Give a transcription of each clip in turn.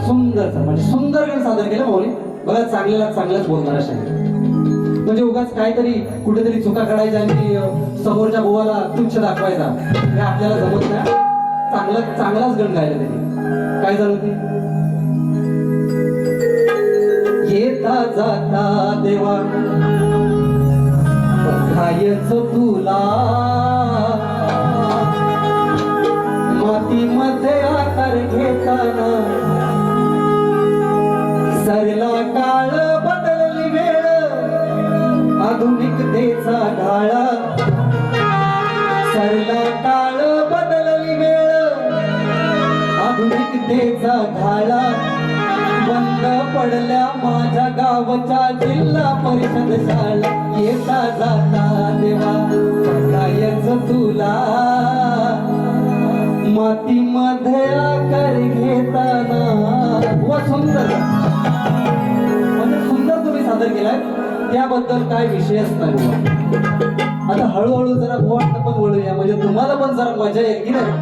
सुंदर म्हणजे सुंदर गाणं सादर केलं माऊली. बघा चांगल्याला चांगलंच बोलणारा शाहीर. म्हणजे उगाच काहीतरी कुठेतरी चुका काढायच्या आणि समोरच्या गोवाला तुच्छ दाखवायचा हे आपल्याला जमत नाही. चांगलाच गण गायला त्यांनी. काय झालं ते? येता जाता देवा बघायच तुला मातीमध्ये आकार घेताना सरला काळ बदलली वेळ आधुनिकतेचा ढाळा सरला काळ बदलली वेळ आधुनिकतेचा ढाळा बंद पडल्या माझ्या गावच्या जिल्हा परिषद शाळा येता जाता देवा बघायच तुला मातीमध्ये आकार घेताना. व सुंदर म्हणजे सुंदर तुम्ही सादर केलाय त्याबद्दल काय विषयच नाही. आता हळूहळू जरा गोवाट पण वळूया म्हणजे तुम्हाला पण जरा मजा येईल की नाही.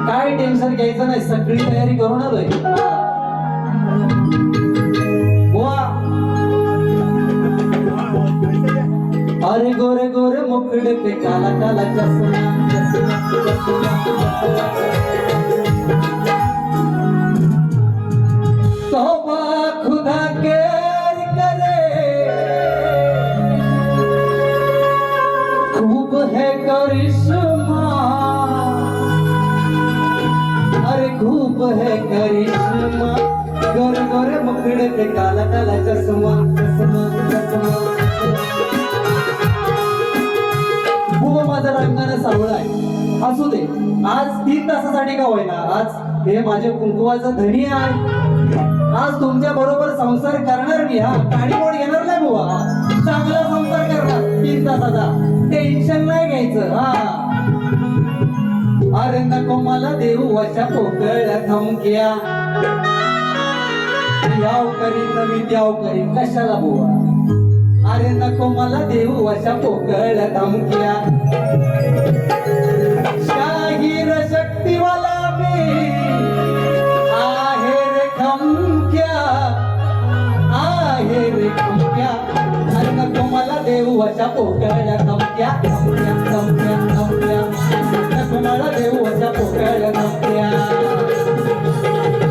काय टेन्शन घ्यायचं नाही, सगळी तयारी करून आलोय. अरे गोरे गोरे मुकड़े पे काला काला चश्मा तौबा खुदा के करे खूब है करिश्मा. अरे खूब है करिश्मा गोरे गोरे मुकड़े पे काला काला चश्मा चश्मा चश्मा. माझा रंगाने सावळा आहे असू दे. आज 3 तासासाठी का होईना आज हे माझे कुंकुवाचं धनी आहे. आज तुमच्या बरोबर संसार करणार मी. हा काडीमोड घेणार नाही बुवा. चांगला संसार करणार 3 तासाचा. टेन्शन नाही घ्यायचं. हा अरे नको मला देऊ अशा पोकळ्या धमक्या याव करीन नवी द्याव करीन कशाला बुवा. अरे नको मला देऊ अशा पोकळ्या धमक्या. शाहीर शक्तीवाला मी आहे रे खमक्या आहे रे खमक्या. अरे नको मला देऊ अशा पोकळ्या धमक्या धमक्या धमक्या धमक्या. नको मला देऊ अशा पोकळ्या